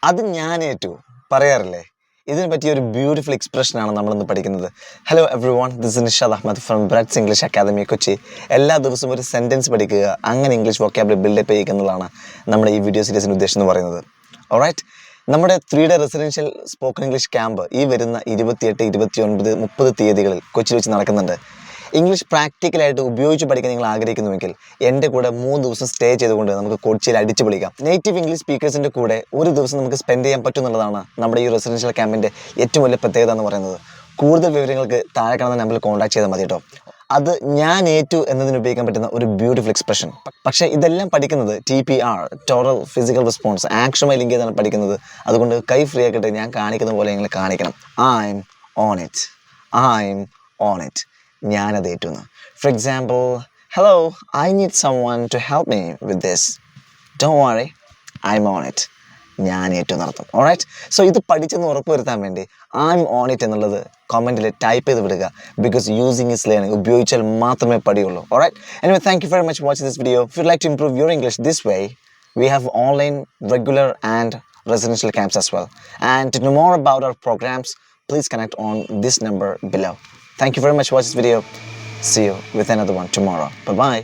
അത് ഞാൻ ഏറ്റു പറയാറില്ലേ. ഇതിനെ പറ്റിയ ഒരു ബ്യൂട്ടിഫുൾ എക്സ്പ്രഷനാണ് നമ്മളിന്ന് പഠിക്കുന്നത്. Hello everyone, this is Nishad Ahammed from Breads English academy Kochi. എല്ലാ ദിവസവും ഒരു സെൻറ്റൻസ് പഠിക്കുക, അങ്ങനെ ഇംഗ്ലീഷ് വൊക്കാബുലറി ബിൽഡപ്പ് ചെയ്യുക എന്നുള്ളതാണ് നമ്മുടെ ഈ വീഡിയോ സീരീസിൻ്റെ ഉദ്ദേശം എന്ന് പറയുന്നത്. ഓൾറൈറ്റ്, നമ്മുടെ 3-ഡേ റെസിഡൻഷ്യൽ സ്പോക്കൺ ഇംഗ്ലീഷ് ക്യാമ്പ് ഈ വരുന്ന 28, 29, 30 തീയതികളിൽ കൊച്ചിയിൽ വെച്ച് നടക്കുന്നുണ്ട്. ഇംഗ്ലീഷ് പ്രാക്ടിക്കലായിട്ട് ഉപയോഗിച്ച് പഠിക്കാൻ നിങ്ങൾ ആഗ്രഹിക്കുന്നുവെങ്കിൽ എൻ്റെ കൂടെ 3 ദിവസം സ്റ്റേ ചെയ്തുകൊണ്ട് നമുക്ക് കൊച്ചിയിൽ അടിച്ചു പൊളിക്കാം. നേറ്റീവ് ഇംഗ്ലീഷ് സ്പീക്കേഴ്സിൻ്റെ കൂടെ ഒരു ദിവസം നമുക്ക് സ്പെൻഡ് ചെയ്യാൻ പറ്റും എന്നുള്ളതാണ് നമ്മുടെ ഈ റെസിഡൻഷ്യൽ ക്യാമ്പിൻ്റെ ഏറ്റവും വലിയ പ്രത്യേകത എന്ന് പറയുന്നത്. കൂടുതൽ വിവരങ്ങൾക്ക് താഴെ കാണുന്ന നമ്പറിൽ കോൺടാക്ട് ചെയ്താൽ മതി കേട്ടോ. അത് ഞാൻ ഏറ്റു എന്നതിന് ഉപയോഗിക്കാൻ പറ്റുന്ന ഒരു ബ്യൂട്ടിഫുൾ എക്സ്പ്രഷൻ. പക്ഷേ ഇതെല്ലാം പഠിക്കുന്നത് TPR, ടോറൽ ഫിസിക്കൽ റെസ്പോൺസ്, ആക്ഷനുമായി ലിങ്ക് ചെയ്താണ് പഠിക്കുന്നത്. അതുകൊണ്ട് കൈ ഫ്രീ ആക്കിയിട്ട് ഞാൻ കാണിക്കുന്ന പോലെ നിങ്ങൾ കാണിക്കണം. I'm on it. I'm on it. ഞാനത് ഏറ്റുന്നു. For example, hello, I need someone to help me with this. Don't worry, I'm on it. ഞാൻ ഏറ്റവും നടത്തും. ഓൾറൈറ്റ്, സോ ഇത് പഠിച്ചെന്ന് ഉറപ്പ് വരുത്താൻ വേണ്ടി I'm on it എന്നുള്ളത് കമൻറ്റിൽ ടൈപ്പ് ചെയ്ത് വിടുക. ബിക്കോസ് യൂസിങ് ഇസ് ലേണിംഗ്, ഉപയോഗിച്ചാൽ മാത്രമേ പഠിയുള്ളൂ. Alright, anyway, thank you very much for watching this video. If you'd like to improve your English this way, we have online, regular and residential camps as well. And to know more about our programs, please connect on this number below. Thank you very much for watching this video. See you with another one tomorrow. Bye-bye.